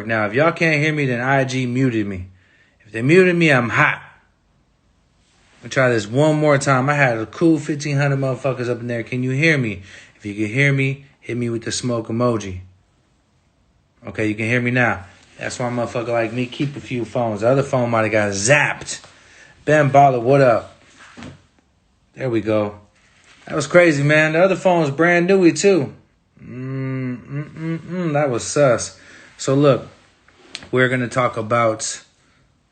Now, if y'all can't hear me, then IG muted me. If they muted me, I'm hot. I'm gonna try this one more time. I had a cool 1,500 motherfuckers up in there. Can you hear me? If you can hear me, hit me with the smoke emoji. Okay, you can hear me now. That's why a motherfucker like me keep a few phones. The other phone might have got zapped. Ben Baller, what up? There we go. That was crazy, man. The other phone was brand newy, too. That was sus. So, look, we're going to talk about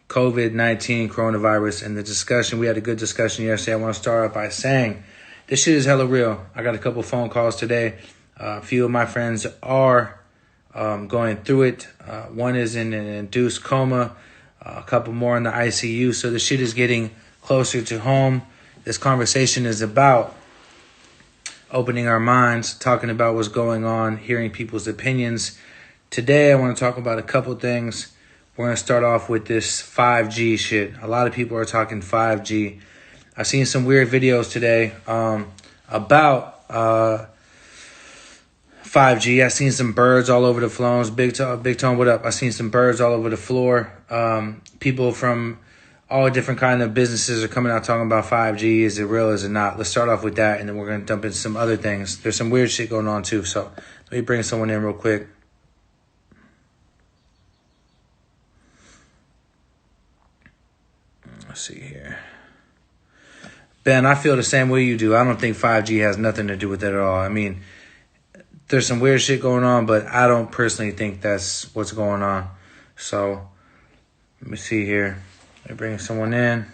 COVID-19, coronavirus, and the discussion. We had a good discussion yesterday. I want to start off by saying this shit is hella real. I got a couple phone calls today. A few of my friends are going through it. One is in an induced coma. A couple more in the ICU. So the shit is getting closer to home. This conversation is about opening our minds, talking about what's going on, hearing people's opinions. Today, I want to talk about a couple things. We're going to start off with this 5G shit. A lot of people are talking 5G. I've seen some weird videos today about 5G. I've seen some birds all over the floors. Big Tone, what up? I've seen some birds all over the floor. People from all different kind of businesses are coming out talking about 5G. Is it real? Is it not? Let's start off with that, and then we're going to dump into some other things. There's some weird shit going on, too. So let me bring someone in real quick. Let's see here. Ben, I feel the same way you do. I don't think 5G has nothing to do with it at all. I mean, there's some weird shit going on, but I don't personally think that's what's going on. So let me see here. Let me bring someone in.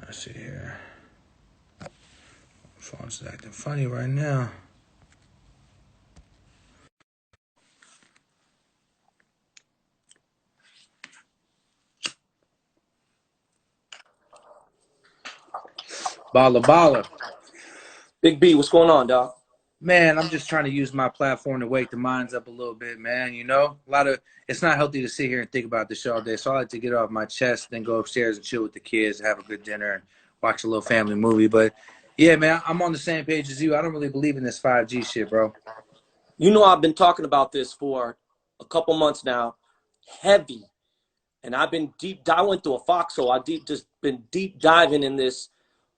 Let's see here. My phone's acting funny right now. Baller. Big B, what's going on, dog? Man, I'm just trying to use my platform to wake the minds up a little bit, man. You know, it's not healthy to sit here and think about this show all day. So I like to get it off my chest, then go upstairs and chill with the kids, have a good dinner, and watch a little family movie. But yeah, man, I'm on the same page as you. I don't really believe in this 5G shit, bro. You know I've been talking about this for a couple months now, heavy. And I've been I went through a foxhole. Just been deep diving in this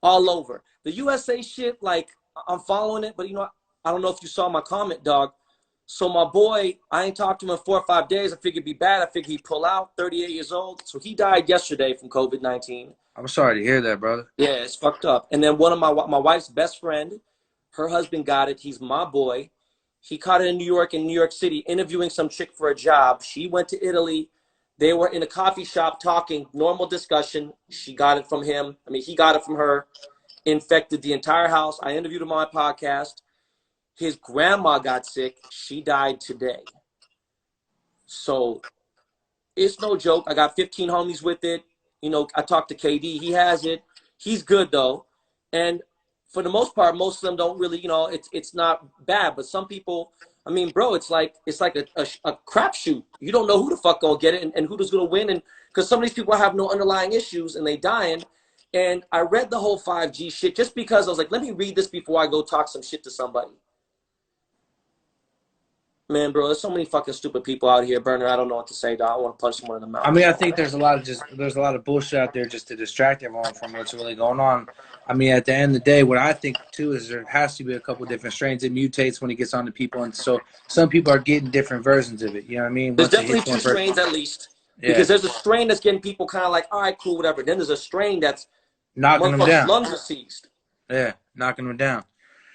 all over. The USA shit, like, I'm following it, but you know, I don't know if you saw my comment, dog. So my boy, I ain't talked to him in 4 or 5 days. I figured it'd be bad. I figured he'd pull out, 38 years old. So he died yesterday from COVID-19. I'm sorry to hear that, brother. Yeah, it's fucked up. And then one of my wife's best friend, her husband got it. He's my boy. He caught it in New York City, interviewing some chick for a job. She went to Italy. They were in a coffee shop talking, normal discussion. She got it from him. I mean, he got it from her. Infected the entire house. I interviewed him on my podcast. His grandma got sick. She died today. So it's no joke. I got 15 homies with it. You know, I talked to KD. He has it. He's good, though. And for the most part, most of them don't really, you know, it's not bad. But some people, I mean, bro, it's like a crapshoot. You don't know who the fuck gonna get it and who's gonna win. And because some of these people have no underlying issues and they dying. And I read the whole 5G shit just because I was like, let me read this before I go talk some shit to somebody. Man, bro, there's so many fucking stupid people out here, BERNER. I don't know what to say, dog. I want to punch someone in the mouth. I mean, I think there's a lot of bullshit out there just to distract everyone from what's really going on. I mean, at the end of the day, what I think too is there has to be a couple different strains. It mutates when it gets on to people, and so some people are getting different versions of it. You know what I mean? There's definitely two strains at least. Yeah. Because there's a strain that's getting people kind of like, all right, cool, whatever. Then there's a strain that's knocking them down. Lungs are seized. Yeah, knocking them down.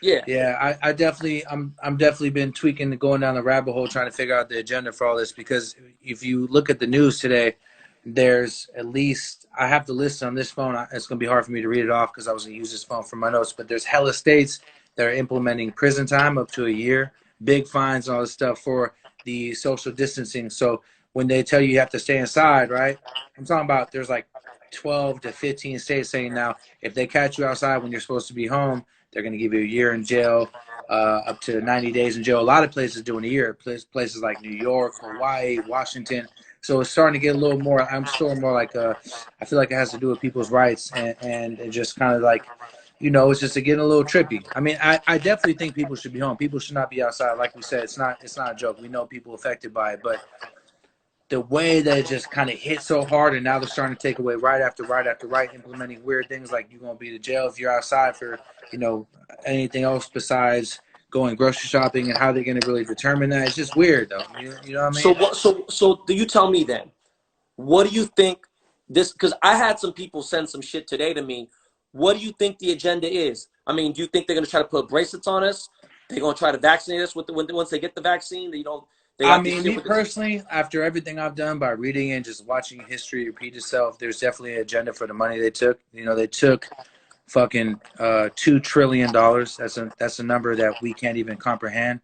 Yeah. Yeah, I'm definitely been tweaking and going down the rabbit hole trying to figure out the agenda for all this, because if you look at the news today, there's at least, I have the list on this phone. It's going to be hard for me to read it off because I was going to use this phone for my notes, but there's hella states that are implementing prison time up to a year, big fines, and all this stuff for the social distancing. So when they tell you have to stay inside, right? I'm talking about there's like 12 to 15 states saying now if they catch you outside when you're supposed to be home, they're going to give you a year in jail, up to 90 days in jail. A lot of places doing a year, places like New York, Hawaii, Washington. So it's starting to get a little more, I'm still more like, I feel like it has to do with people's rights and just kind of like, it's just getting a little trippy. I mean, I definitely think people should be home. People should not be outside. Like we said, it's not a joke. We know people affected by it, but the way that it just kind of hit so hard, and now they're starting to take away right after right after right, implementing weird things like you're gonna be to jail if you're outside for anything else besides going grocery shopping, and how they're gonna really determine that. It's just weird though. You know what I So mean? what? So do you tell me then? What do you think this? Because I had some people send some shit today to me. What do you think the agenda is? I mean, do you think they're gonna try to put bracelets on us? They're gonna try to vaccinate us once they get the vaccine. They I got this mean, shit me with this. personally, after everything I've done by reading and just watching history repeat itself, there's definitely an agenda for the money they took. They took fucking $2 trillion. That's a number that we can't even comprehend.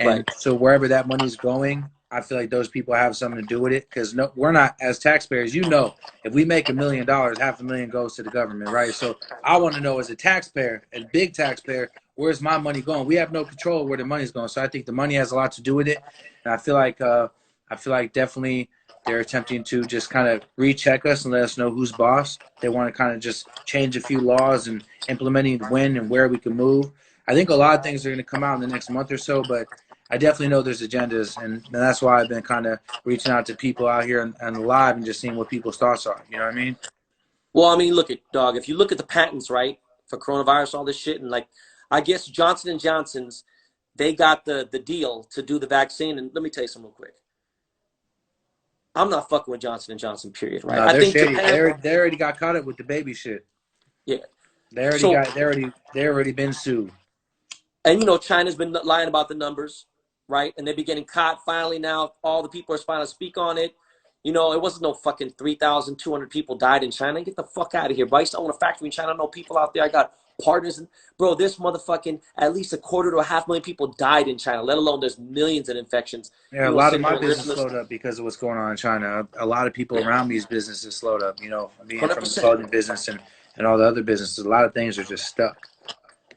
Right. And so wherever that money's going, I feel like those people have something to do with it. Because no, we're not, as taxpayers. If we make $1 million, $500,000 goes to the government, right? So I want to know, as a taxpayer, a big taxpayer, where's my money going? We have no control where the money's going. So I think the money has a lot to do with it. And I feel like definitely they're attempting to just kind of recheck us and let us know who's boss. They want to kind of just change a few laws and implementing when and where we can move. I think a lot of things are going to come out in the next month or so, but I definitely know there's agendas, and that's why I've been kind of reaching out to people out here and live and just seeing what people's thoughts are. You know what I mean? Well, I mean, look at dog. If you look at the patents, right, for coronavirus, all this shit, and like, I guess Johnson and Johnson's, they got the deal to do the vaccine. And let me tell you something real quick. I'm not fucking with Johnson and Johnson. Period. Right. No, I they're think shady. Japan. They already got caught up with the baby shit. Yeah. They already So, got. They already been sued. and China's been lying about the numbers, right? And they've been getting caught finally now. All the people are finally speak on it. It wasn't no fucking 3,200 people died in China. Get the fuck out of here, bro. I used to own a factory in China. I know people out there. I got partners. Bro, this motherfucking, at least 250,000 to 500,000 people died in China, let alone there's millions of infections. Yeah, a lot of my business slowed up because of what's going on in China. A lot of people around me's businesses slowed up, being from the 100%. clothing business and all the other businesses. A lot of things are just stuck.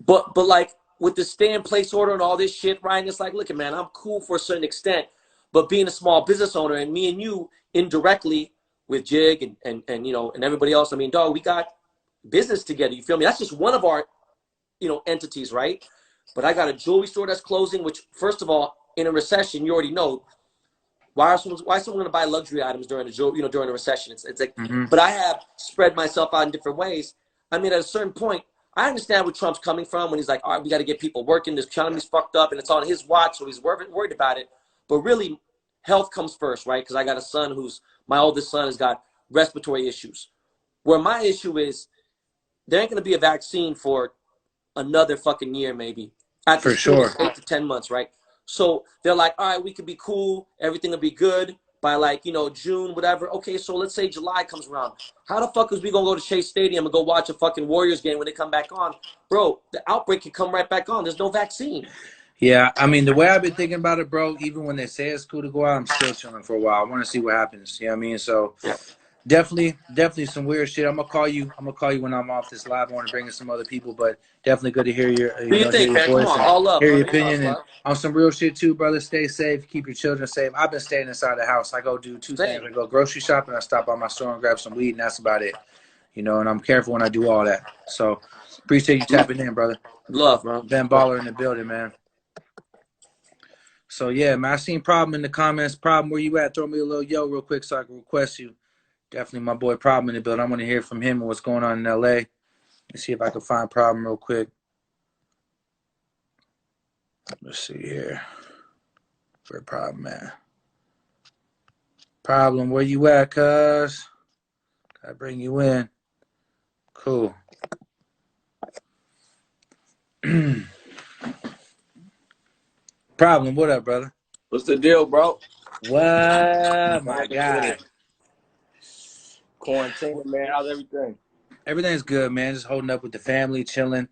But like with the stay in place order and all this shit, Ryan, it's like, look, man, I'm cool for a certain extent. But being a small business owner, and me and you indirectly with Jig and everybody else, I mean, dog, we got business together. You feel me? That's just one of our, entities, right? But I got a jewelry store that's closing, which, first of all, in a recession, you already know, why is someone going to buy luxury items during during a recession? It's like, but I have spread myself out in different ways. I mean, at a certain point, I understand where Trump's coming from when he's like, all right, we got to get people working. This economy's fucked up, and it's on his watch, so he's worried about it. But really, health comes first, right? Because I got a son my oldest son has got respiratory issues. Where my issue is, there ain't going to be a vaccine for another fucking year, maybe. At the For sure. 8 to 10 months, right? So they're like, all right, we could be cool. Everything will be good by June, whatever. Okay, so let's say July comes around. How the fuck is we going to go to Chase Stadium and go watch a fucking Warriors game when they come back on? Bro, the outbreak can come right back on. There's no vaccine. Yeah, I mean, the way I've been thinking about it, bro, even when they say it's cool to go out, I'm still chilling for a while. I want to see what happens. You know what I mean? So definitely some weird shit. I'm gonna call you when I'm off this live. I want to bring in some other people, but definitely good to hear your What do you think, hear your man? Come voice on, and all up, hear your brother. opinion and on some real shit too, brother. Stay safe, keep your children safe. I've been staying inside the house. I go do two things. I go grocery shopping, I stop by my store and grab some weed, and that's about it. And I'm careful when I do all that. So appreciate you tapping in, brother. Love, man. Ben Baller in the building, man. So yeah, man, I seen Problem in the comments. Problem, where you at? Throw me a little yo real quick so I can request you. Definitely my boy Problem in the building. I want to hear from him and what's going on in LA. Let's see if I can find Problem real quick. Let's see here. Where Problem at? Problem, where you at, cuz? Gotta bring you in. Cool. Problem, what up, brother? What's the deal, bro? What, my guy? Quarantine, man. How's everything? Everything's good, man. Just holding up with the family, chilling,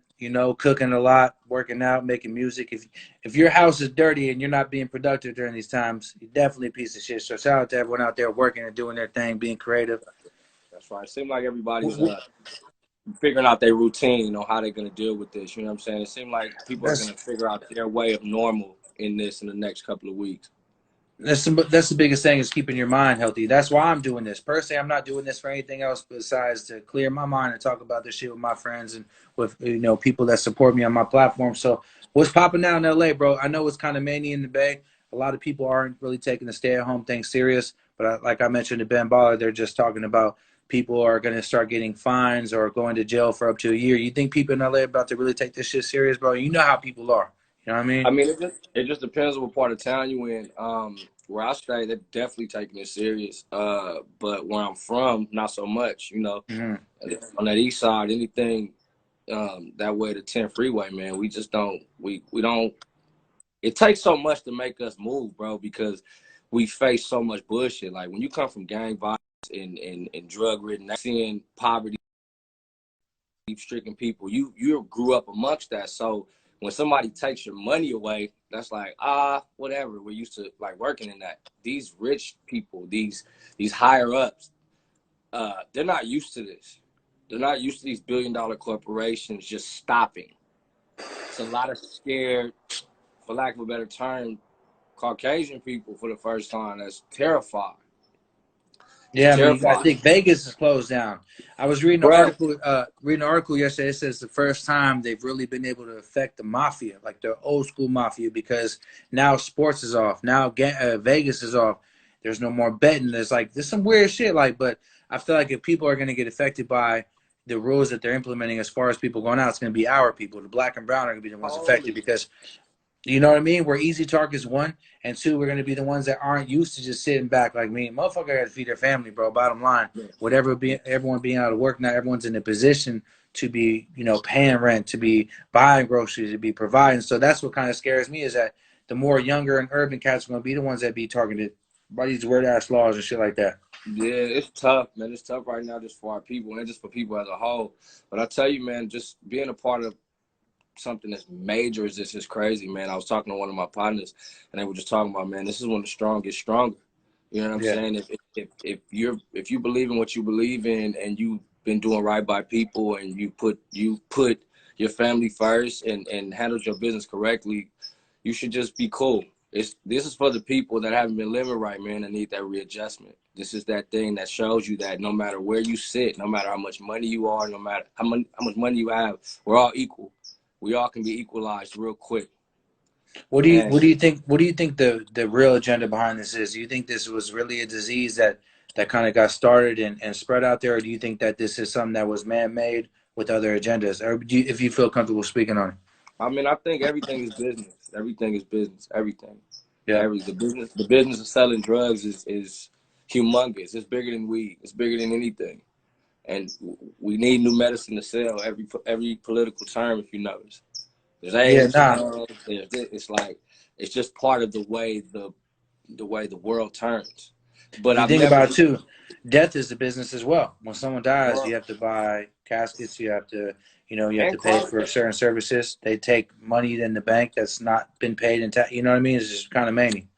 cooking a lot, working out, making music. If your house is dirty and you're not being productive during these times, you're definitely a piece of shit. So shout out to everyone out there working and doing their thing, being creative. That's right. It seems like everybody's figuring out their routine on how they're going to deal with this. You know what I'm saying? It seems like people are going to figure out their way of normal in the next couple of weeks. That's the biggest thing is keeping your mind healthy. That's why I'm doing this. Personally, I'm not doing this for anything else besides to clear my mind and talk about this shit with my friends and with people that support me on my platform. So what's popping down in LA, bro? I know it's kind of mania in the Bay. A lot of people aren't really taking the stay-at-home thing serious. But like I mentioned to Ben Baller, they're just talking about people are going to start getting fines or going to jail for up to a year. You think people in LA are about to really take this shit serious, bro? You know how people are. You know what I I mean? mean, it just depends on what part of town you in. Where I stay, they're definitely taking it serious. But where I'm from, not so much. Mm-hmm. On that east side, anything that way to 10 freeway, man, we just don't. We don't. It takes so much to make us move, bro, because we face so much bullshit. Like when you come from gang violence and drug ridden, seeing poverty stricken people, you grew up amongst that. So when somebody takes your money away, that's like whatever. We're used to like working in that. These rich people, these higher ups, they're not used to this. They're not used to these billion-dollar corporations just stopping. It's a lot of scared, for lack of a better term, Caucasian people for the first time that's terrified. It's Yeah, I mean, I terrified. think Vegas is closed down. I was Bruh. reading an article yesterday. It says the first time they've really been able to affect the mafia, like the old school mafia, because now sports is off. Now Vegas is off. There's no more betting. There's some weird shit. But I feel like if people are going to get affected by the rules that they're implementing as far as people going out, it's going to be our people. The black and brown are going to be the ones affected Holy. because you know what I mean? We're easy targets, one, and two, we're gonna be the ones that aren't used to just sitting back like me. Motherfucker got to feed their family, bro. Bottom line, everyone being out of work, not everyone's in a position to be, paying rent, to be buying groceries, to be providing. So that's what kind of scares me is that the more younger and urban cats are gonna be the ones that be targeted by these weird ass laws and shit like that. Yeah, it's tough, man. It's tough right now just for our people and just for people as a whole. But I tell you, man, just being a part of something as major as this is crazy, man. I was talking to one of my partners, and they were just talking about, man, this is when the strong get stronger. You know what I'm Yeah. saying? If you believe in what you believe in, and you've been doing right by people, and you put your family first and handled your business correctly, you should just be cool. This is for the people that haven't been living right, man, and need that readjustment. This is that thing that shows you that no matter where you sit, no matter how much money you are, no matter how much money you have, we're all equal. We all can be equalized real quick. And What do you think the real agenda behind this is? Do you think this was really a disease that kind of got started and spread out there, or do you think that this is something that was man made with other agendas? Or if you feel comfortable speaking on it. I mean, I think everything is business. Everything is business. Everything. Yeah. The business of selling drugs is humongous. It's bigger than weed. It's bigger than anything. And we need new medicine to sell every political term, if you notice. There's Yeah, AIDS, there's nah. guns, it's like it's just part of the way the world turns. But If you I've think never, about it too, death is a business as well. When someone dies, bro, you have to buy caskets, you have to and pay close. for certain services. They take money in the bank that's not been paid in tax. You know what I mean? It's just kind of many.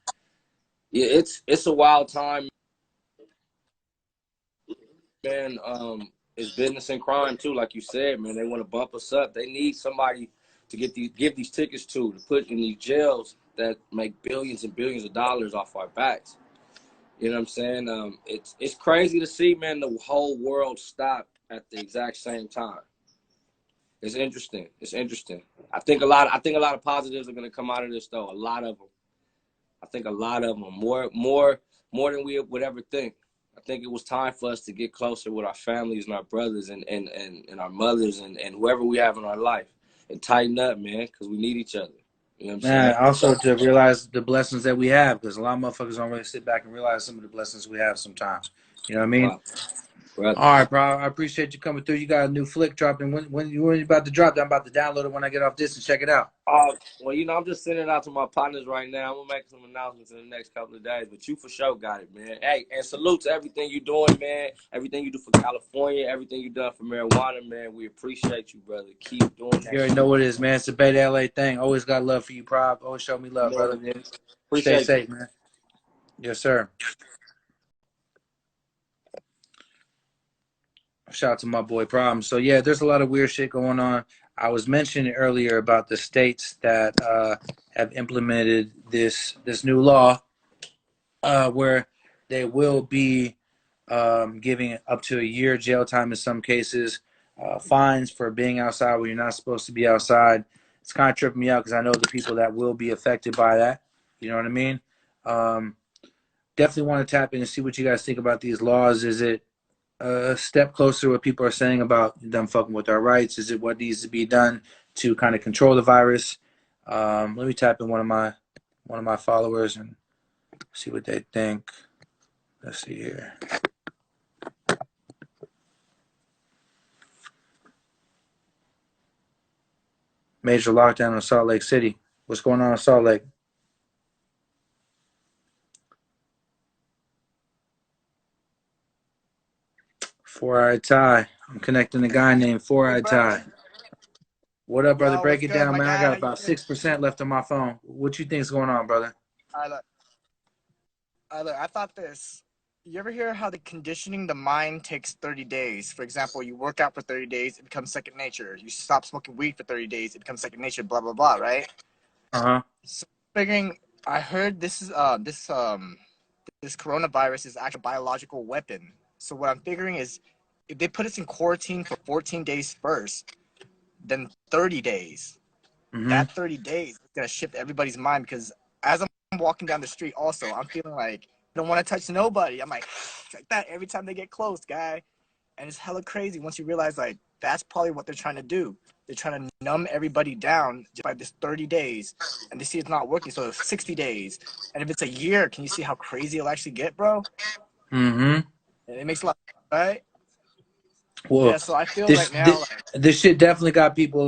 Yeah, it's a wild time, man. It's business and crime too, like you said, man. They want to bump us up. They need somebody to give these tickets to put in these jails that make billions and billions of dollars off our backs. You know what I'm saying? It's crazy to see, man. The whole world stop at the exact same time. It's interesting. It's interesting. I think a lot of positives are gonna come out of this, though. A lot of them. I think a lot of them. More than we would ever think. I think it was time for us to get closer with our families and our brothers and our mothers and whoever we have in our life and tighten up, man, because we need each other. You know what I'm Man, saying? also to realize the blessings that we have, because a lot of motherfuckers don't really sit back and realize some of the blessings we have sometimes. You know what I mean? Wow, brother. All right, bro. I appreciate you coming through. You got a new flick dropping. When you about to drop that, I'm about to download it when I get off this and check it out. Well, I'm just sending it out to my partners right now. I'm gonna make some announcements in the next couple of days, but you for sure got it, man. Hey, and salute to everything you're doing, man. Everything you do for California, everything you done for marijuana, man. We appreciate you, brother. Keep doing You that already shit. know what it is, man. It's a Bay LA thing. Always got love for you, Prob. Always show me You love, know what brother. it is. Stay Appreciate you. safe, man. Yes, sir. Shout out to my boy Problem. So yeah, there's a lot of weird shit going on. I was mentioning earlier about the states that have implemented this new law. where they will be giving up to a year jail time in some cases, fines for being outside when you're not supposed to be outside. It's kind of tripping me out because I know the people that will be affected by that. You know what I mean? Um, Definitely want to tap in and see what you guys think about these laws. Is it a step closer to what people are saying about them fucking with our rights? Is it what needs to be done to kind of control the virus? Let me tap in one of my followers and see what they think. Let's see here. Major lockdown in Salt Lake City. What's going on in Salt Lake? Four-Eyed Ty. I'm connecting a guy named Four-Eyed Ty. What up, brother? Yo, Break what's it good, down, my man. I guy? got How you about doing? 6% left on my phone. What you think's going on, brother? Look, look, I thought this. You ever hear how the conditioning the mind takes 30 days? For example, you work out for 30 days, it becomes second nature. You stop smoking weed for 30 days, it becomes second nature, blah, blah, blah, right? Uh-huh. So figuring, I heard this coronavirus is actually a biological weapon. So what I'm figuring is if they put us in quarantine for 14 days first, then 30 days. Mm-hmm. That 30 days is gonna shift everybody's mind because as I'm walking down the street, also I'm feeling like I don't want to touch nobody. I'm like that every time they get close, guy, and it's hella crazy once you realize like that's probably what they're trying to do. They're trying to numb everybody down just by this 30 days, and they see it's not working. So 60 days, and if it's a year, can you see how crazy it'll actually get, bro? Mm-hmm. And it makes a lot, right? Well, Yeah. So I feel this right now, this, like, this shit definitely got people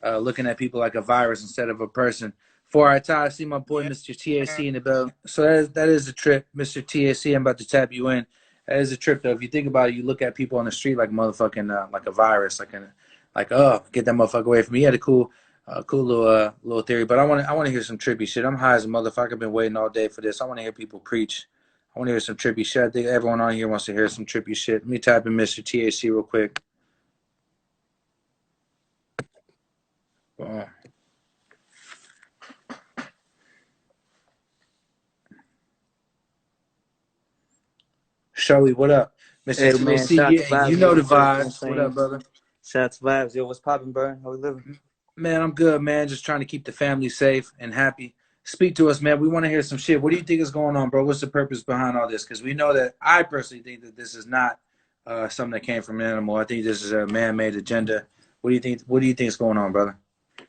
looking at people like a virus instead of a person. Before I tie, I see my boy yeah, Mr. TAC in the bell. So that is a trip, Mr. TAC. I'm about to tap you in. That is a trip though. If you think about it, you look at people on the street like motherfucking like a virus, like oh get that motherfucker away from me. He had a cool little theory, but I want to hear some trippy shit. I'm high as a motherfucker. I've been waiting all day for this. I want to hear people preach. I want to hear some trippy shit. I think everyone on here wants to hear some trippy shit. Let me type in Mr. TAC real quick. Uh, Shelly, what up? Mr. Hey man, TAC, shots yeah, you vibes, know yo, the what's up? You know what I'm vibes. What up, saying? brother? Shots vibes, yo, what's poppin', Burn? How we living? Man, I'm good, man. Just trying to keep the family safe and happy. Speak to us, man. We want to hear some shit. What do you think is going on, bro? What's the purpose behind all this? Because we know that I personally think that this is not something that came from an animal. I think this is a man-made agenda. What do you think? What do you think is going on, brother?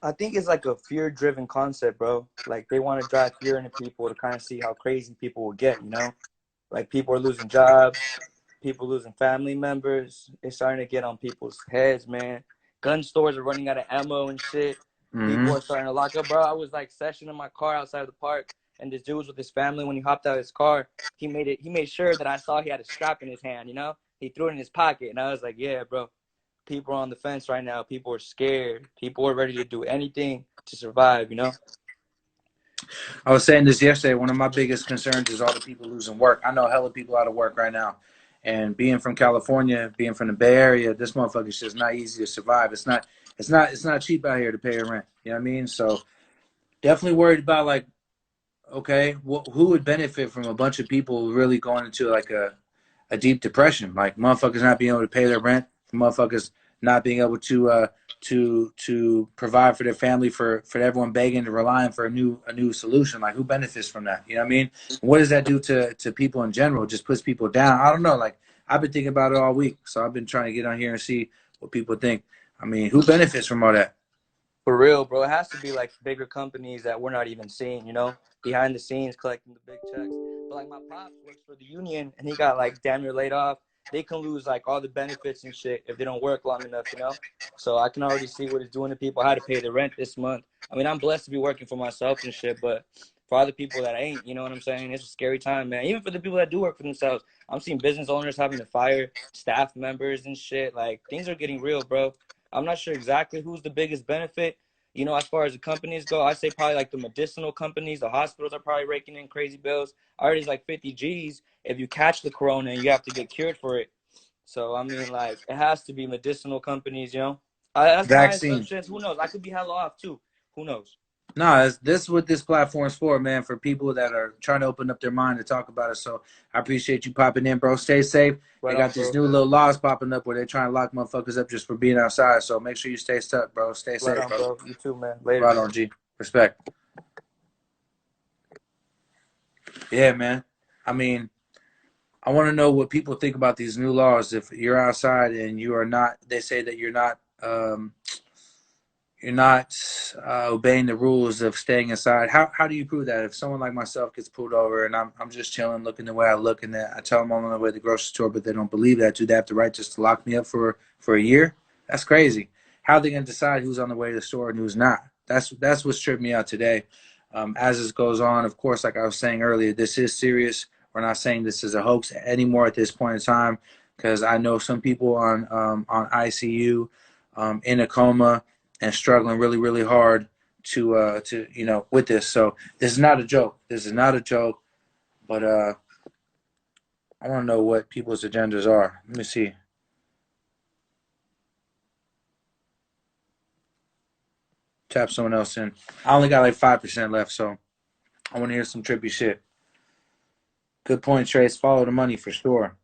I think it's like a fear-driven concept, bro. Like they want to drive fear into people to kind of see how crazy people will get, you know? Like people are losing jobs, people losing family members. It's starting to get on people's heads, man. Gun stores are running out of ammo and shit. People Mm-hmm. are starting to lock up, bro. I was like sessioning my car outside of the park, and this dude was with his family. When he hopped out of his car, he made sure that I saw he had a strap in his hand, you know? He threw it in his pocket, and I was like, yeah, bro. People are on the fence right now. People are scared. People are ready to do anything to survive, you know? I was saying this yesterday. One of my biggest concerns is all the people losing work. I know hella people out of work right now. And being from California, being from the Bay Area, this motherfucker's just not easy to survive. It's not cheap out here to pay your rent. You know what I mean? So definitely worried about like, okay, who would benefit from a bunch of people really going into like a deep depression? Like motherfuckers not being able to pay their rent, motherfuckers not being able to provide for their family, for everyone begging and relying for a new solution. Like who benefits from that? You know what I mean? What does that do to people in general? It just puts people down. I don't know. Like I've been thinking about it all week, so I've been trying to get on here and see what people think. I mean, who benefits from all that? For real, bro. It has to be like bigger companies that we're not even seeing, you know, behind the scenes collecting the big checks. But like my pops works for the union and he got like damn near laid off. They can lose like all the benefits and shit if they don't work long enough, you know? So I can already see what it's doing to people. I had to pay the rent this month. I mean, I'm blessed to be working for myself and shit, but for other people that ain't, you know what I'm saying? It's a scary time, man. Even for the people that do work for themselves, I'm seeing business owners having to fire staff members and shit. Like things are getting real, bro. I'm not sure exactly who's the biggest benefit. You know, as far as the companies go, I say probably like the medicinal companies, the hospitals are probably raking in crazy bills. Already like 50 G's if you catch the corona and you have to get cured for it. So I mean, like it has to be medicinal companies, you know. That's my Vaccine. assumptions. Who knows? I could be hella off too. Who knows? No, this is what this platform's for, man, for people that are trying to open up their mind to talk about it. So I appreciate you popping in, bro. Stay safe. They Right got on, these bro. new little laws popping up where they're trying to lock motherfuckers up just for being outside. So make sure you stay stuck, bro. Stay Right safe, on, bro. bro. You too, man. Later. Right on, G. Respect. Yeah, man. I mean, I want to know what people think about these new laws. If you're outside and you are not, they say that you're not obeying the rules of staying inside. How do you prove that? If someone like myself gets pulled over and I'm just chilling, looking the way I look, and I tell them I'm on the way to the grocery store, but they don't believe that, do they have the right just to lock me up for a year? That's crazy. How are they going to decide who's on the way to the store and who's not? That's what's tripped me out today. As this goes on, of course, like I was saying earlier, this is serious. We're not saying this is a hoax anymore at this point in time, because I know some people on ICU, in a coma, and struggling really, really hard to with this. So this is not a joke. This is not a joke. But I want to know what people's agendas are. Let me see. Tap someone else in. I only got like 5% left, so I want to hear some trippy shit. Good point, Trace. Follow the money for sure.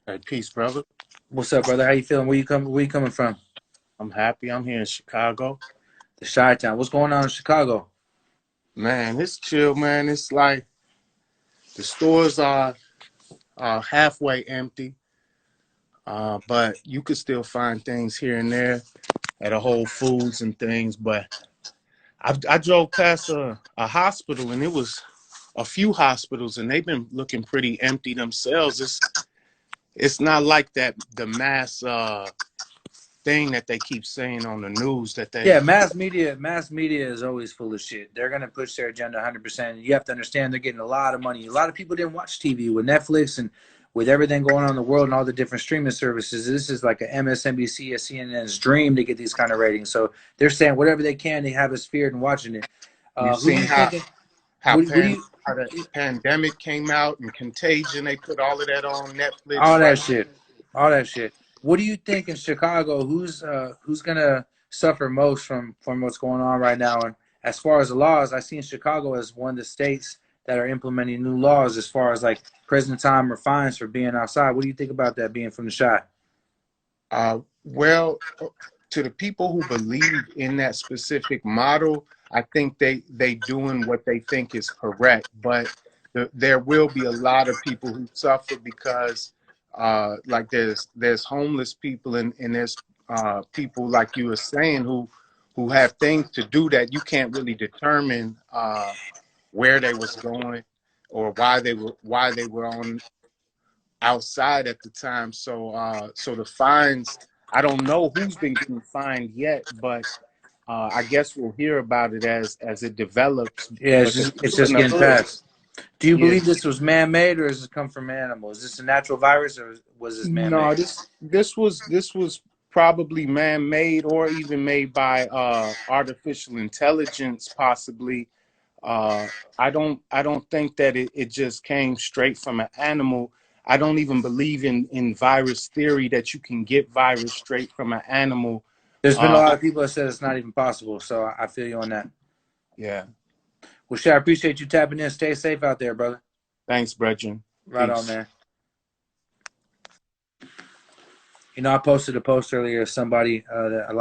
Hey, peace, brother. What's up, brother? How you feeling? Where you coming from? I'm happy. I'm here in Chicago. The Chi-Town. What's going on in Chicago? Man, it's chill, man. It's like the stores are halfway empty, but you could still find things here and there at a Whole Foods and things. But I drove past a hospital, and it was a few hospitals, and they've been looking pretty empty themselves. It's not like that the mass thing that they keep saying on the news that they. Yeah, mass media is always full of shit. They're gonna push their agenda 100%. You have to understand they're getting a lot of money. A lot of people didn't watch TV with Netflix and with everything going on in the world and all the different streaming services. This is like a MSNBC, a CNN's dream to get these kind of ratings. So they're saying whatever they can, they have us feared and watching it. You Who do seen you think? how What do you? the pandemic came out and Contagion? They put all of that on Netflix All that right. shit. All that shit. What do you think in Chicago? Who's gonna suffer most from what's going on right now? And as far as the laws, I see Chicago as one of the states that are implementing new laws as far as like prison time or fines for being outside. What do you think about that being from the shot? Well, to the people who believe in that specific model, I think they doing what they think is correct. But there will be a lot of people who suffer because, like there's homeless people and there's people like you were saying who have things to do that you can't really determine where they was going or why they were on outside at the time. So the fines, I don't know who's been getting fined yet, but I guess we'll hear about it as it develops. Yeah, But the it's people in just the getting hood, passed. Do you yeah, believe this was man-made or does it come from animals? Is this a natural virus or was this man-made? no, this was probably man-made or even made by artificial intelligence, possibly. Uh, I don't think that it just came straight from an animal. I don't even believe in virus theory that you can get virus straight from an animal. There's been a Uh, lot of people that said it's not even possible, so I feel you on that. yeah. Well, shit, I appreciate you tapping in. Stay safe out there, brother. Thanks, Brethren. Right on, Peace. man. You know, I posted a post earlier of somebody that a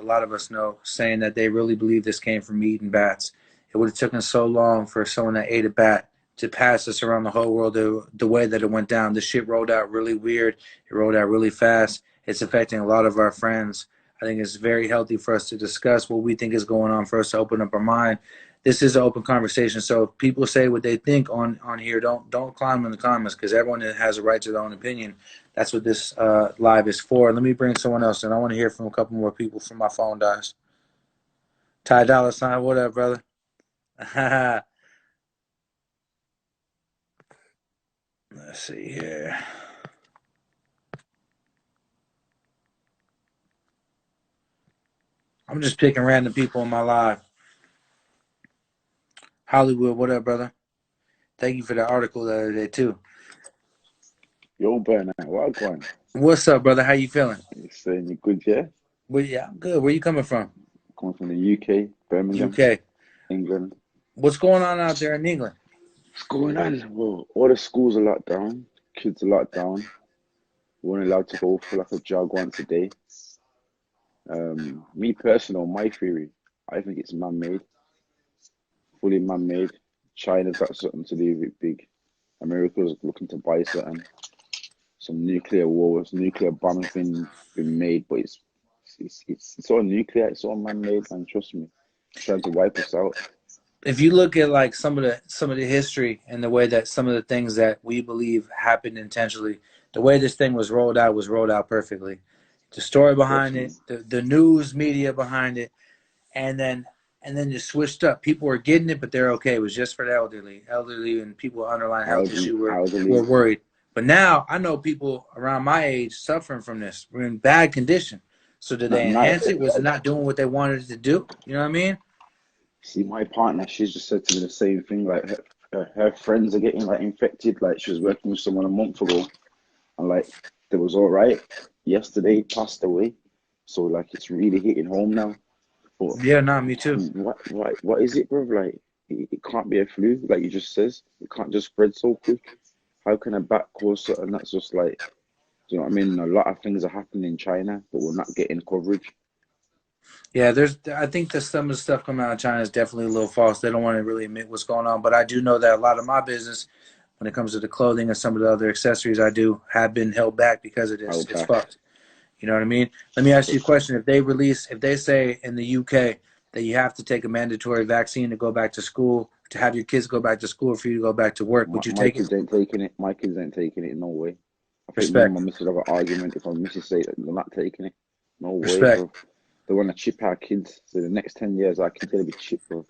lot of us know, saying that they really believe this came from eating bats. It would have taken so long for someone that ate a bat to pass this around the whole world the way that it went down. This shit rolled out really weird. It rolled out really fast. It's affecting a lot of our friends. I think it's very healthy for us to discuss what we think is going on, for us to open up our mind. This is an open conversation. So if people say what they think on here, don't climb in the comments, because everyone has a right to their own opinion. That's what this live is for. Let me bring someone else in. I want to hear from a couple more people from my phone dies. Ty Dollar Sign, what up, brother? Let's see here. I'm just picking random people in my live. Hollywood, what up, brother? Thank you for the article the other day, too. Yo, Berner, welcome. What's up, brother? How you feeling? You saying you good, yeah? Well, yeah, I'm good. Where you coming from? Coming from the UK, Birmingham, UK. England. What's going on out there in England? What's going on? Well, all the schools are locked down. Kids are locked down. We're only allowed to go for like a jog once a day. Me personally, my theory, I think it's man-made, fully man-made. China's got something to do with it big. America's looking to buy something. Some nuclear wars, nuclear bombs been made, but it's all nuclear, it's all man-made, man. Trust me, trying to wipe us out. If you look at like some of the history and the way that some of the things that we believe happened intentionally, the way this thing was rolled out perfectly. The story behind it, the news media behind it, and then just switched up. People were getting it, but they're okay. It was just for the elderly and people with underlying health issue were worried. But now I know people around my age suffering from this. We're in bad condition. So did they enhance it? Was it not doing what they wanted it to do? You know what I mean? See, my partner, she's just said to me the same thing. Like her friends are getting like infected. Like she was working with someone a month ago, and like they was all right. Yesterday passed away. So like it's really hitting home now. But yeah, me too. What is it, bro? Like it can't be a flu, like you just says. It can't just spread so quick. How can a bat cause something that's just like, do you know what I mean? A lot of things are happening in China, but we're not getting coverage. Yeah, I think that some of the stuff coming out of China is definitely a little false. They don't want to really admit what's going on. But I do know that a lot of my business, when it comes to the clothing and some of the other accessories I do, have been held back because of this. It's fucked. You know what I mean? Let me ask you a question. If they say in the UK that you have to take a mandatory vaccine to go back to school, to have your kids go back to school, for you to go back to work, would you take it? My kids ain't taking it. My kids ain't taking it. No way. I think Respect. me and my missus have an argument if my missus say that they're not taking it. No way, Respect. bro. They want to chip our kids. So the next 10 years, our kids are going to be chipped, bro.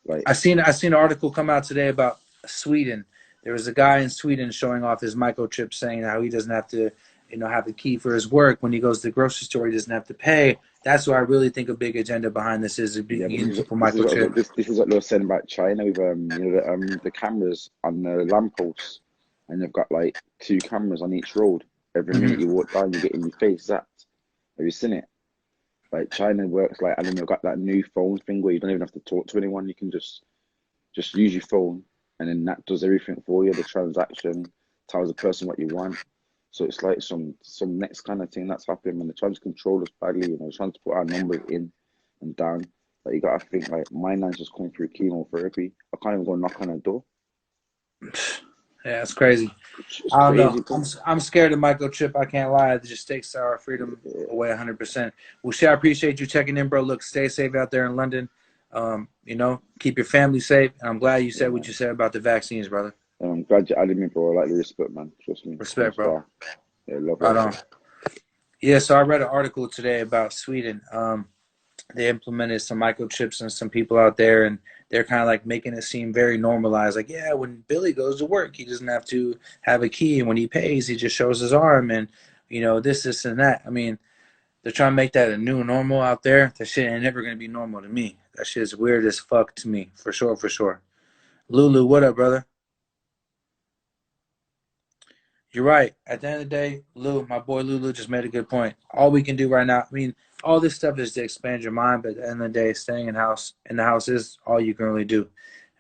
Like, I seen an article come out today about Sweden. There was a guy in Sweden showing off his microchip, saying how he doesn't have to, have the key for his work. When he goes to the grocery store, he doesn't have to pay. That's what I really think a big agenda behind this is. People microchip. This is what they were saying about China with the cameras on the lampposts, and they've got like 2 cameras on each road. Every minute you walk down, you get in your face zapped. Have you seen it? Like China works like, and then you've got that new phone thing where you don't even have to talk to anyone. You can just use your phone, and then that does everything for you. The transaction tells the person what you want. So it's like some next kind of thing that's happening, and they're trying to control us badly. Trying to put our numbers in and down. Like you gotta think like my nan's just coming through chemotherapy. I can't even go knock on her door. Yeah, it's crazy. I don't know. I'm scared of microchip. I can't lie. It just takes our freedom away 100%. Well, I appreciate you checking in, bro. Look, stay safe out there in London. Keep your family safe. And I'm glad you said what you said about the vaccines, brother. I'm glad you added me, bro. I like the respect, man. Trust me. Respect, bro. Yeah, love right on. Yeah, so I read an article today about Sweden. They implemented some microchips and some people out there, and they're kind of like making it seem very normalized. Like, yeah, when Billy goes to work, he doesn't have to have a key. And when he pays, he just shows his arm and, this and that. I mean, they're trying to make that a new normal out there. That shit ain't never going to be normal to me. That shit is weird as fuck to me. For sure. Lulu, what up, brother? You're right. At the end of the day, my boy Lulu just made a good point. All we can do right now, all this stuff is to expand your mind, but at the end of the day, staying in the house is all you can really do.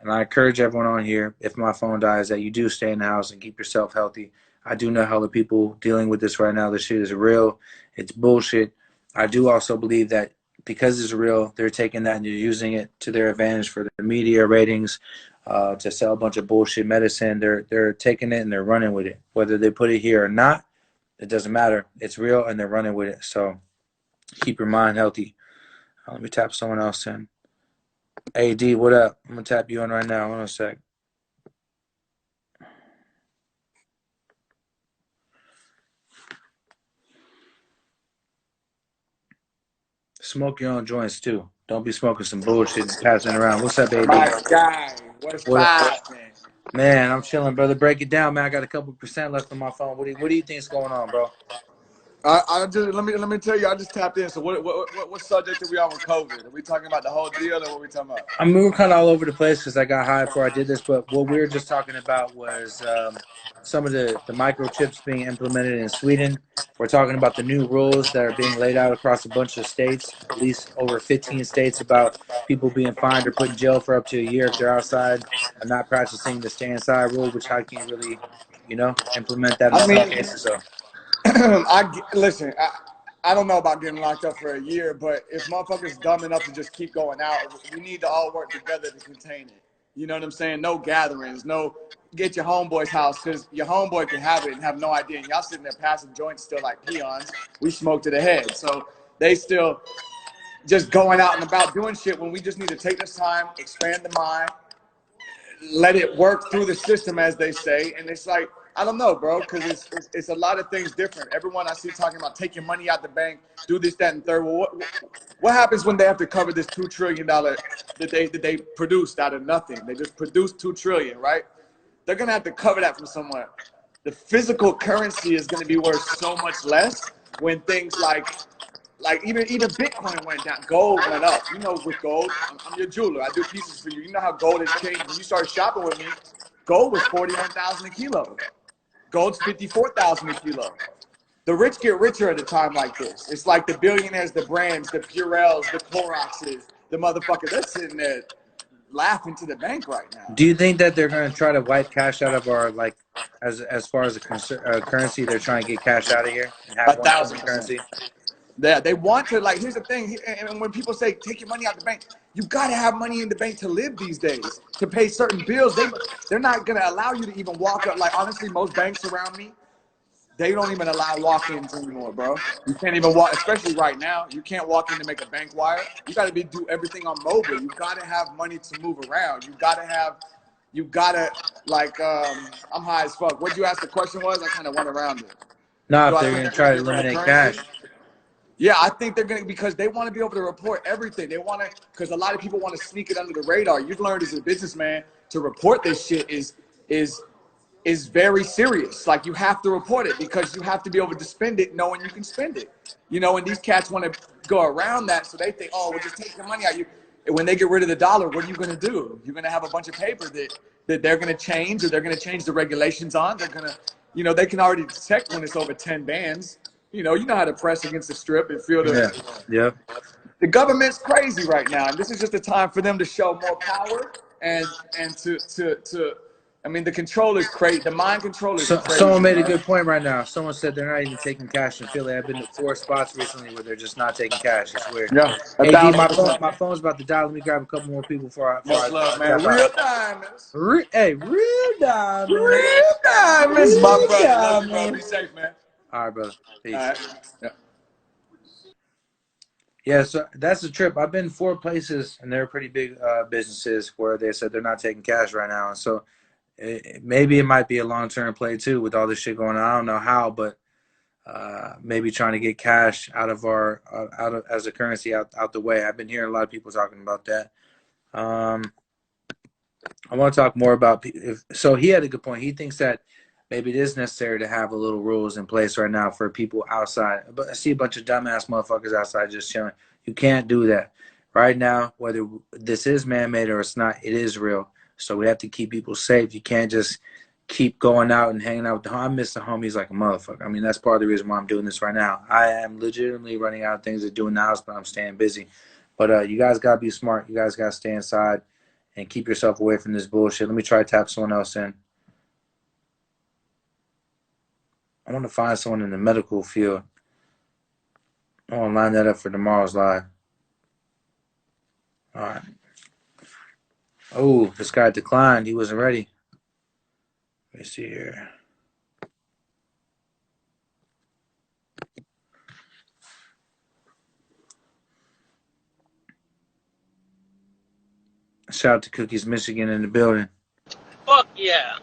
And I encourage everyone on here, if my phone dies, that you do stay in the house and keep yourself healthy. I do know how the people dealing with this right now, this shit is real. It's bullshit. I do also believe that because it's real, they're taking that and they're using it to their advantage for the media ratings, to sell a bunch of bullshit medicine. They're taking it and they're running with it. Whether they put it here or not, it doesn't matter. It's real and they're running with it. So keep your mind healthy. Let me tap someone else in. AD, what up? I'm going to tap you in right now. Hold on a sec. Smoke your own joints, too. Don't be smoking some bullshit and passing around. What's up, AD? My guy, what's up, man? Man, I'm chilling, brother. Break it down, man. I got a couple % left on my phone. What do you think is going on, bro? I just let me tell you. I just tapped in. So what subject are we on with COVID? Are we talking about the whole deal, or what are we talking about? I mean, we were kind of all over the place because I got high before I did this. But what we were just talking about was some of the microchips being implemented in Sweden. We're talking about the new rules that are being laid out across a bunch of states, at least over 15 states, about people being fined or put in jail for up to a year if they're outside or not practicing the stay inside rule. Which how can you really, implement that in I some mean, cases? So listen. I don't know about getting locked up for a year, but if motherfuckers dumb enough to just keep going out, we need to all work together to contain it. You know what I'm saying? No gatherings, no get your homeboy's house because your homeboy can have it and have no idea. And y'all sitting there passing joints still like peons. We smoke to the head. So they still just going out and about doing shit when we just need to take this time, expand the mind, let it work through the system, as they say. And it's like, I don't know, bro, because it's a lot of things different. Everyone I see talking about taking money out the bank, do this, that, and third. Well, what happens when they have to cover this $2 trillion that they produced out of nothing? They just produced $2 trillion, right? They're gonna have to cover that from somewhere. The physical currency is gonna be worth so much less when things like even Bitcoin went down, gold went up. You know, with gold, I'm your jeweler. I do pieces for you. You know how gold has changed. When you started shopping with me, gold was 41,000 a kilo. Gold's 54,000 a kilo. The rich get richer at a time like this. It's like the billionaires, the brands, the Purells, the Cloroxes, the motherfuckers. They're sitting there laughing to the bank right now. do you think that they're going to try to wipe cash out of our, like, as far as a currency, they're trying to get cash out of here and have one common 1,000%. currency? Yeah, they want to, like, here's the thing, and when people say take your money out the bank, you got to have money in the bank to live these days, to pay certain bills. They're not going to allow you to even walk up. Like, honestly, most banks around me, they don't even allow walk-ins anymore, bro. You can't even walk, especially right now. You can't walk in to make a bank wire. You got to do everything on mobile. You got to have money to move around. You got to, like, I'm high as fuck. What'd you ask the question was? I kind of went around it. No, Do if I they're think going to they're try going to to get rid of eliminate currency? cash. Yeah, I think they're going to, because they want to be able to report everything. They want to, because a lot of people want to sneak it under the radar. You've learned as a businessman to report this shit is very serious. Like, you have to report it because you have to be able to spend it knowing you can spend it. You know, and these cats want to go around that, so they think, oh, we'll just take the money out. When they get rid of the dollar, what are you going to do? You're going to have a bunch of paper that they're going to change, or they're going to change the regulations on. They're going to, they can already detect when it's over 10 bands. You know how to press against the strip and feel Yeah. the government's crazy right now, and this is just a time for them to show more power and to I mean, the control is crazy. The mind control is So, crazy. someone made a Man. good point right now. Someone said they're not even taking cash in Philly. I've been to 4 spots recently where they're just not taking cash. It's weird. Yeah, Hey, D, my 1,000%. phone's about to die. Let me grab a couple more people before Much I love, man. tap Real out. diamonds. Hey, real diamond. Real diamonds, my Real brother. Love you, bro. diamond. Be safe, man. All right, brother. All Peace. right. Yeah. Yeah, so that's the trip. I've been 4 places, and they're pretty big businesses where they said they're not taking cash right now. And so maybe it might be a long-term play, too, with all this shit going on. I don't know how, but maybe trying to get cash out of as a currency out the way. I've been hearing a lot of people talking about that. I want to talk more about so he had a good point. He thinks that maybe it is necessary to have a little rules in place right now for people outside. But I see a bunch of dumbass motherfuckers outside just chilling. You can't do that right now. Whether this is man-made or it's not, it is real. So we have to keep people safe. You can't just keep going out and hanging out with I miss the homies like a motherfucker. I mean, that's part of the reason why I'm doing this right now. I am legitimately running out of things to do in the house, but I'm staying busy. But you guys got to be smart. You guys got to stay inside and keep yourself away from this bullshit. Let me try to tap someone else in. I want to find someone in the medical field. I want to line that up for tomorrow's live. All right. Oh, this guy declined. He wasn't ready. Let me see here. Shout out to Cookies, Michigan in the building. Fuck yeah.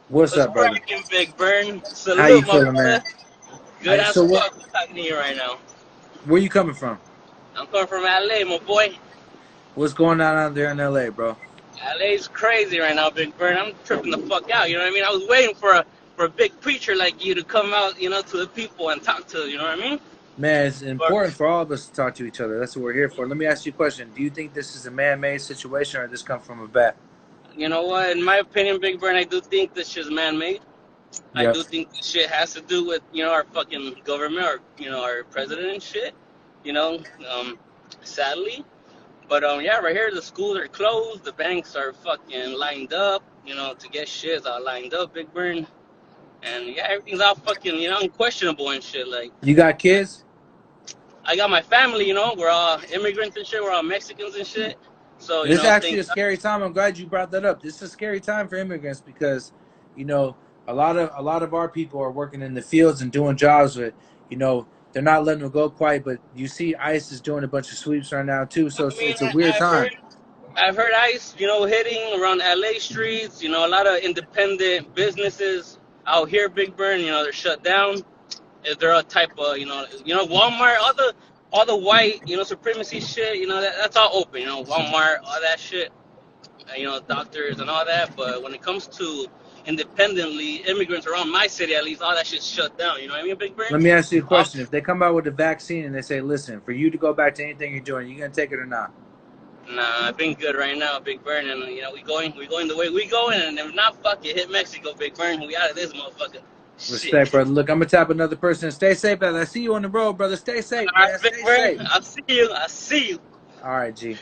What's up, brother? Cracking, Big Burn. Salute, How you my feeling, brother. man? Good as So fuck talking to you right now. Where you coming from? I'm coming from LA, my boy. What's going on out there in LA, bro? LA's crazy right now, Big Burn. I'm tripping the fuck out, you know what I mean? I was waiting for for a big preacher like you to come out, you know, to the people and talk to, you know what I mean? Man, it's But important for all of us to talk to each other. That's what we're here for. Let me ask you a question. Do you think this is a man-made situation or did this come from a bat? you know what? In my opinion, Big Burn, I do think this shit's man-made. I Yep. do think this shit has to do with, you know, our fucking government or, you know, our president and shit. You know, sadly. But yeah, right here the schools are closed, the banks are fucking lined up, you know, to get shit all lined up, Big Burn. And yeah, everything's all fucking, you know, unquestionable and shit. Like, You got kids? I got my family, you know, we're all immigrants and shit, we're all Mexicans and shit. So, you This is know, actually thank a scary time. I'm glad you brought that up. This is a scary time for immigrants because, you know, a lot of our people are working in the fields and doing jobs that, you know, they're not letting them go quite, but you see ICE is doing a bunch of sweeps right now too, so I it's, mean, it's a weird time. I've heard ICE, you know, hitting around LA streets, you know, a lot of independent businesses out here, Big Burn, you know, they're shut down. Is there a type of, Walmart, all the white, you know, supremacy shit, you know, that's all open, you know, Walmart, all that shit, you know, doctors and all that. But when it comes to independently immigrants around my city, at least, all that shit's shut down. You know what I mean, Big Brain? Let me ask you a Um, question. If they come out with a vaccine and they say, listen, for you to go back to anything you're doing, you gonna take it or not? nah, I've been good right now, Big Burn, and you know, we going the way we going, and if not, fuck it, hit Mexico, Big Burn. We out of this motherfucker. Shit. Respect, brother. Look, I'm gonna tap another person. Stay safe, brother. I see you on the road, brother. Stay safe, All man. right, Big Stay Burn, safe. I'll see you. I see you. All right, G.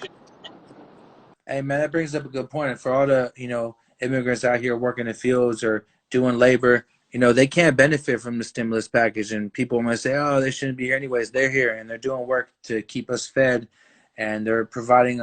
Hey, man, that brings up a good point. And for all the, you know, immigrants out here working in fields or doing labor, you know, they can't benefit from the stimulus package. And people might say, oh, they shouldn't be here anyways. They're here and they're doing work to keep us fed. And they're providing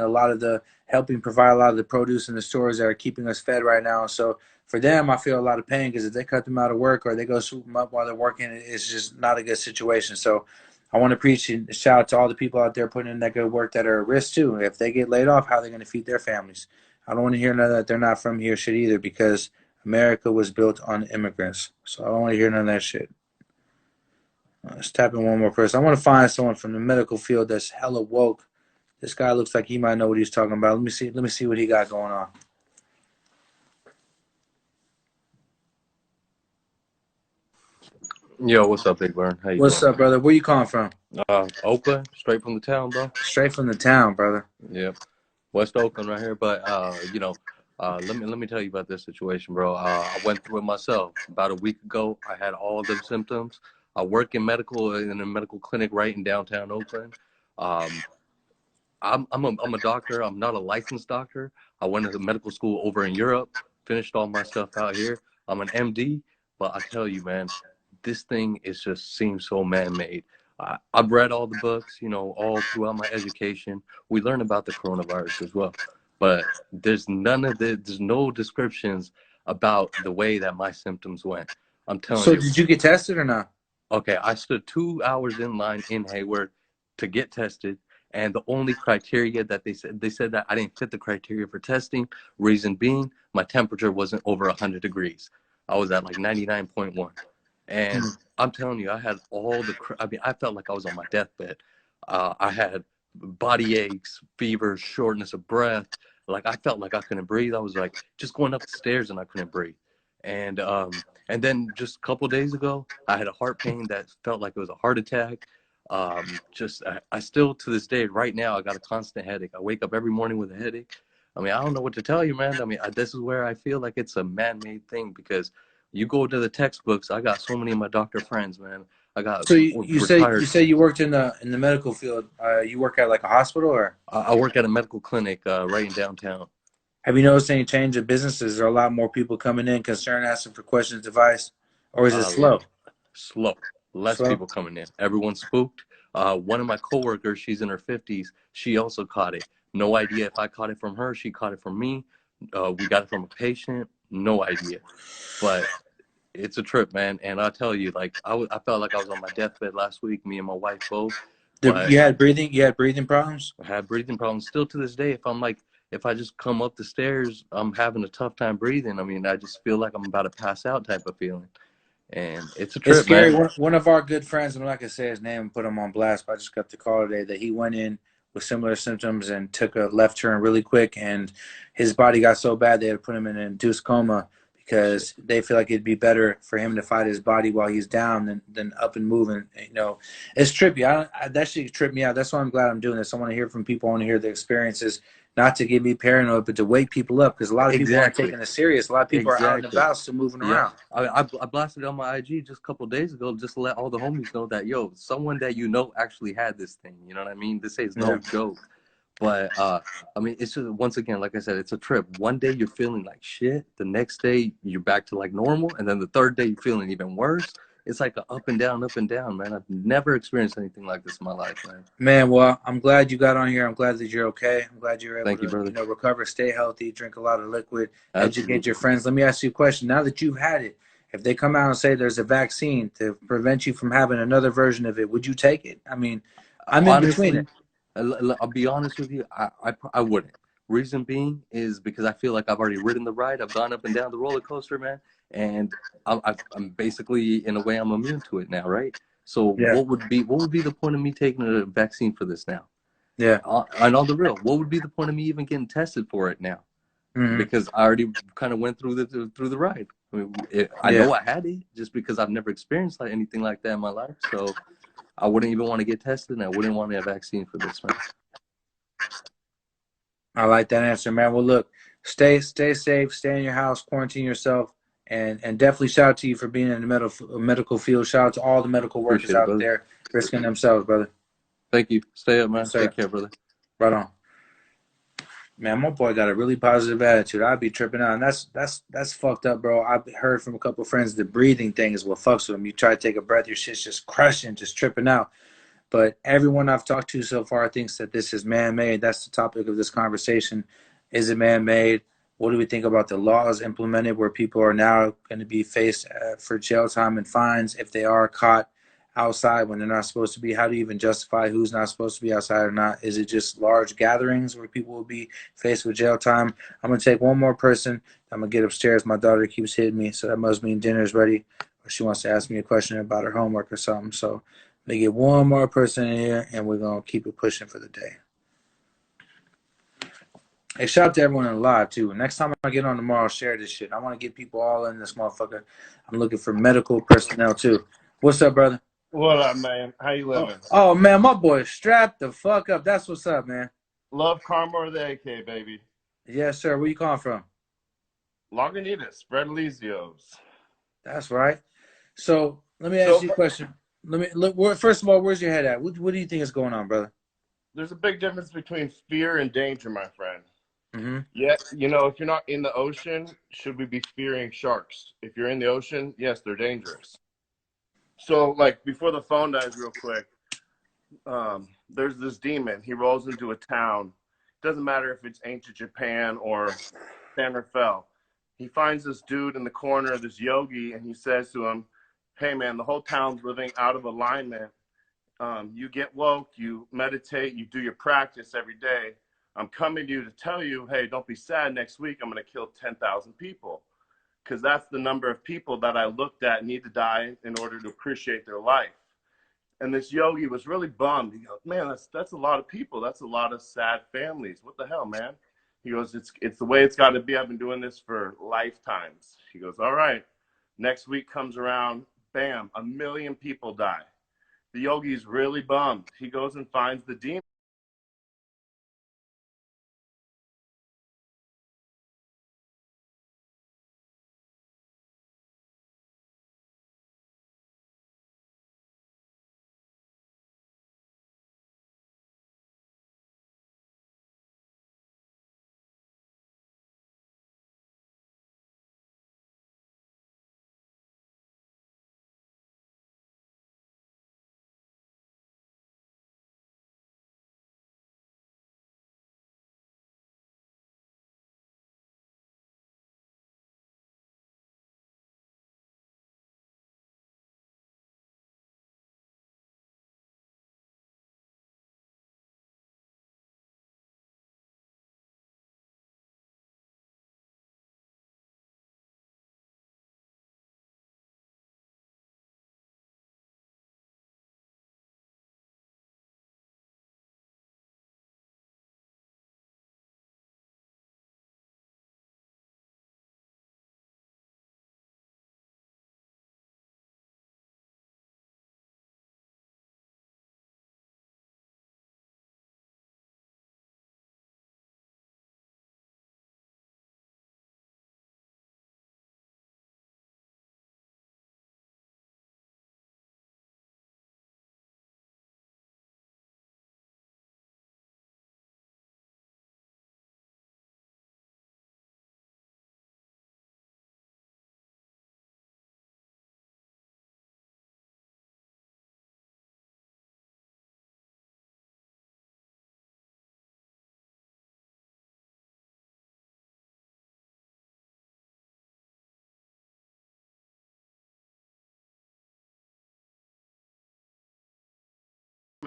helping provide a lot of the produce in the stores that are keeping us fed right now. So for them, I feel a lot of pain because if they cut them out of work or they go swoop them up while they're working, it's just not a good situation. So I want to preach and shout out to all the people out there putting in that good work that are at risk too. If they get laid off, how are they going to feed their families? I don't want to hear none of that they're not from here shit either because America was built on immigrants. So I don't want to hear none of that shit. Let's tap in one more person. I want to find someone from the medical field that's hella woke. This guy looks like he might know what he's talking about. Let me see. Let me see what he got going on. Yo, what's up, Big Burn? How you What's doing? up, brother? Where you calling from? Oakland, straight from the town, bro. Straight from the town, brother. Yep, West Oakland right here. But let me tell you about this situation, bro. I went through it myself. About a week ago, I had all of the symptoms. I work in a medical clinic right in downtown Oakland. Um, I'm a doctor. I'm not a licensed doctor. I went to medical school over in Europe, finished all my stuff out here. I'm an MD, but I tell you, man, this thing is just seems so man-made. I've read all the books, you know, all throughout my education. We learn about the coronavirus as well, but there's no descriptions about the way that my symptoms went. I'm telling So you. did you get tested or not? Okay, I stood 2 hours in line in Hayward to get tested, and the only criteria that they said that I didn't fit the criteria for testing. Reason being, my temperature wasn't over 100 degrees. I was at like 99.1, and I'm telling you, I had I mean, I felt like I was on my deathbed. I had body aches, fever, shortness of breath. Like I felt like I couldn't breathe. I was like just going up the stairs and I couldn't breathe. And and then just a couple days ago, I had a heart pain that felt like it was a heart attack. I still to this day, right now, I got a constant headache. I wake up every morning with a headache. I mean, I don't know what to tell you, man. I mean, this is where I feel like it's a man-made thing because you go to the textbooks. I got so many of my doctor friends, man. I got So you retired. say you worked in the medical field. You work at like a hospital or? I work at a medical clinic right in downtown. Have you noticed any change in businesses? Is there a lot more people coming in, concerned, asking for questions, advice, or is it slow? Slow. Less Slow? people coming in. Everyone's spooked. One of my coworkers, she's in her 50s. She also caught it. No idea if I caught it from her. She caught it from me. We got it from a patient. No idea. But it's a trip, man. And I tell you, like I felt like I was on my deathbed last week. Me and my wife both. But You had breathing problems? I had breathing problems. Still to this day, if I just come up the stairs, I'm having a tough time breathing. I mean, I just feel like I'm about to pass out type of feeling. And it's a It's trip, scary. man. One of our good friends, I'm not gonna say his name and put him on blast, but I just got the call today that he went in with similar symptoms and took a left turn really quick, and his body got so bad they had to put him in an induced coma because they feel like it'd be better for him to fight his body while he's down than up and moving. You know, it's trippy. That shit tripped me out. That's why I'm glad I'm doing this. I want to hear from people. I want to hear their experiences, not to get me paranoid, but to wake people up, because a lot of people aren't Exactly. taking it serious. A lot of people are out and Exactly. about, still moving Yeah, around. I blasted it on my IG just a couple of days ago, just to let all the homies know that, yo, someone that you know actually had this thing. You know what I mean? This is Yeah. no joke. But I mean, it's just, once again, like I said, it's a trip. One day you're feeling like shit, the next day you're back to like normal, and then the third day you're feeling even worse. It's like a up and down, man. I've never experienced anything like this in my life, man. Man, well, I'm glad you got on here. I'm glad that you're okay. I'm glad you're able Thank you, to, brother. recover, stay healthy, drink a lot of liquid, educate Absolutely. your friends. Let me ask you a question. Now that you've had it, if they come out and say there's a vaccine to prevent you from having another version of it, would you take it? I mean, I'm in between it. Honestly, I'll be honest with you. I wouldn't. Reason being is because I feel like I've already ridden the ride. I've gone up and down the roller coaster, man, and I'm basically, in a way, I'm immune to it now, right? So Yeah, what would be the point of me taking a vaccine for this now? yeah, And on the real, what would be the point of me even getting tested for it now? hmm Because I already kind of went through the ride. I mean, I yeah. know I had it just because I've never experienced like anything like that in my life. So I wouldn't even want to get tested, and I wouldn't want a vaccine for this, man. I like that answer, man. Well, look, stay safe, stay in your house, quarantine yourself, and definitely shout out to you for being in the medical field. Shout out to all the medical workers Appreciate it, out brother. there risking themselves, brother. Thank you. Stay up, Yes, man. sir. Take care, brother. Right on. Man, my boy got a really positive attitude. I'd be tripping out, and that's fucked up, bro. I've heard from a couple of friends the breathing thing is what fucks with them. You try to take a breath, your shit's just crushing, just tripping out. But everyone I've talked to so far thinks that this is man-made. That's the topic of this conversation. Is it man-made? What do we think about the laws implemented where people are now going to be faced for jail time and fines if they are caught outside when they're not supposed to be? How do you even justify who's not supposed to be outside or not? Is it just large gatherings where people will be faced with jail time? I'm going to take one more person. I'm going to get upstairs. My daughter keeps hitting me, so that must mean dinner's ready, or she wants to ask me a question about her homework or something. So let me get one more person in here, and we're going to keep it pushing for the day. Hey, shout out to everyone in the live, too. Next time I get on tomorrow, I'll share this shit. I want to get people all in this motherfucker. I'm looking for medical personnel, too. What's up, brother? What up, man? How you living? Oh, man, my boy, strap the fuck up. That's what's up, man. Love Karma or the AK, baby. Yes, sir. Where you calling from? Lagunitas, Bredelizios. That's right. So let me ask you a question. Let me look. First of all, where's your head at? What do you think is going on, brother? There's a big difference between fear and danger, my friend. Mm-hmm. Yeah, you know, if you're not in the ocean, should we be fearing sharks? If you're in the ocean, yes, they're dangerous. So, like, before the phone dies, real quick, there's this demon. He rolls into a town. Doesn't matter if it's ancient Japan or San Rafael. He finds this dude in the corner, this yogi, and he says to him, "Hey, man, the whole town's living out of alignment. You get woke, you meditate, you do your practice every day. I'm coming to you to tell you, hey, don't be sad. Next week, I'm going to kill 10,000 people because that's the number of people that I looked at need to die in order to appreciate their life." And this yogi was really bummed. He goes, "Man, that's a lot of people. That's a lot of sad families. What the hell, man?" He goes, it's the way it's got to be. I've been doing this for lifetimes." He goes, "All right." Next week comes around, bam, 1 million people die. The yogi's really bummed. He goes and finds the demon.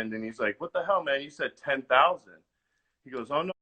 And then he's like, what the hell, man? You said 10,000. He goes, oh, no.